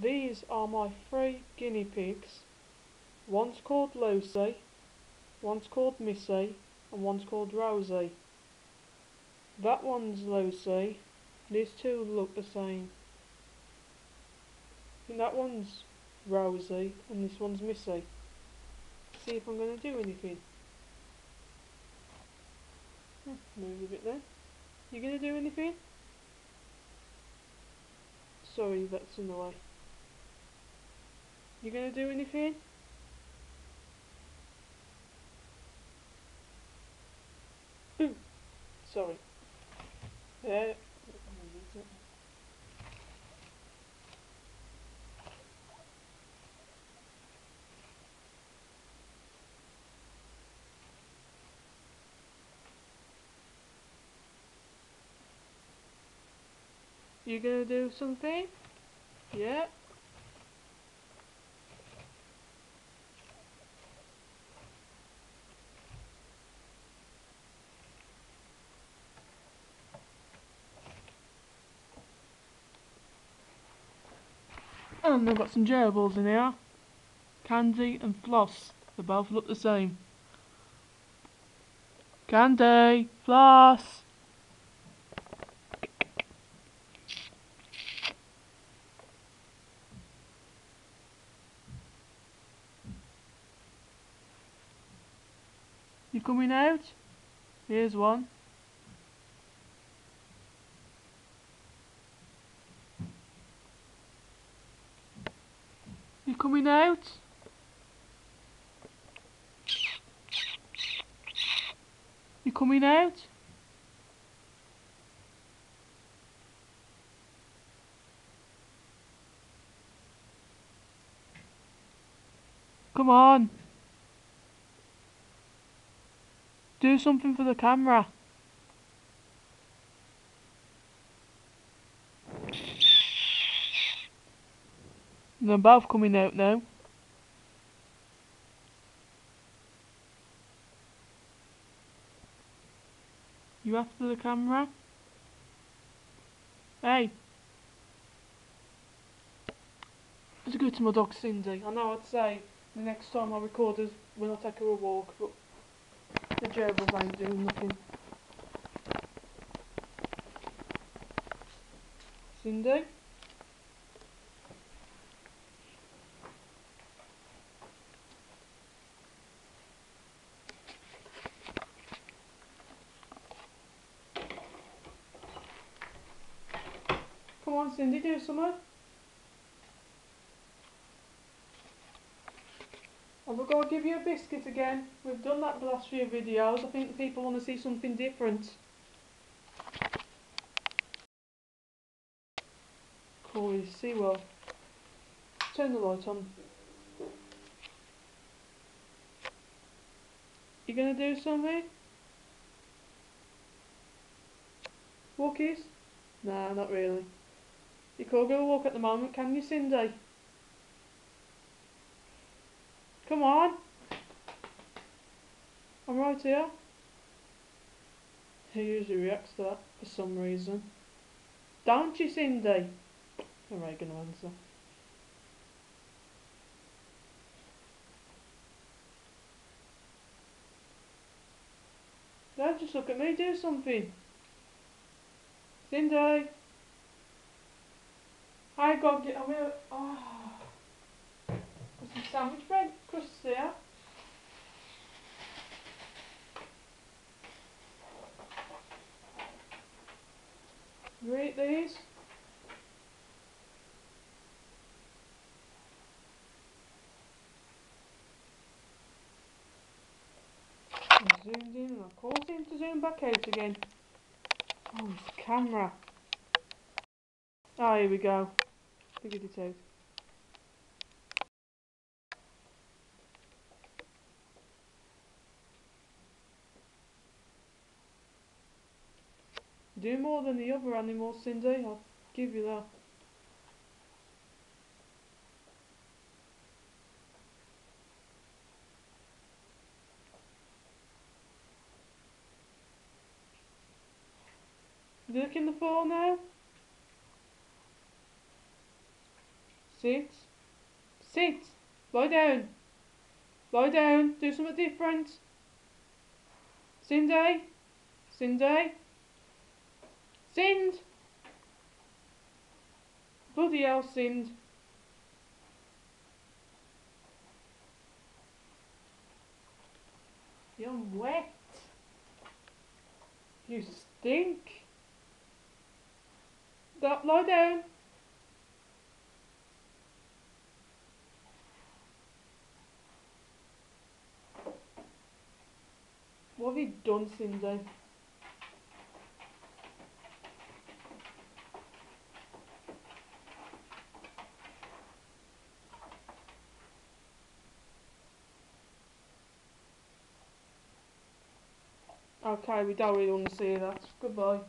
These are my 3 guinea pigs. One's called Lucy, one's called Missy, and one's called Rosie. That one's Lucy. These two look the same. And that one's Rosie, and this one's Missy. See if I'm going to do anything. Move a bit then. You going to do anything? Sorry, that's in the way. You going to do anything? Ooh, sorry. Yeah. You gonna do something? Yeah. And I've got some gerbils in here. Candy and Floss. They both look the same. Candy, Floss. You coming out? Here's one. You coming out? You coming out? Come on. Do something for the camera. They're both coming out now. You after the camera? Hey. Let's go to my dog Cindy. I know I'd say the next time I record is when I take her a walk, but the gerbils ain't doing nothing. Cindy? Come on Cindy, do something. I've got to give you a biscuit again. We've done that the last few videos. I think people want to see something different. Cool, see well. Turn the light on. You gonna do something? Walkies? Nah, not really. You can't go walk at the moment, can you, Cindy? Come on. I'm right here. He usually reacts to that for some reason. Don't you, Cindy? I'm right gonna answer. No, just look at me, do something. Cindy! I gotta get away. Oh. Got some sandwich bread crusts there. You eat these? I zoomed in and I caused him to zoom back out again. Oh, this camera. Ah, here we go. Figured it out. Do more than the other animals, Cindy, I'll give you that. You looking the floor now? Sit. Sit. Lie down. Lie down. Do something different. Cindy. Cindy. Sind. Bloody hell, Sind. You're wet. You stink. Lie down. What have you done, Cindy? Okay, we don't really want to see that. Goodbye.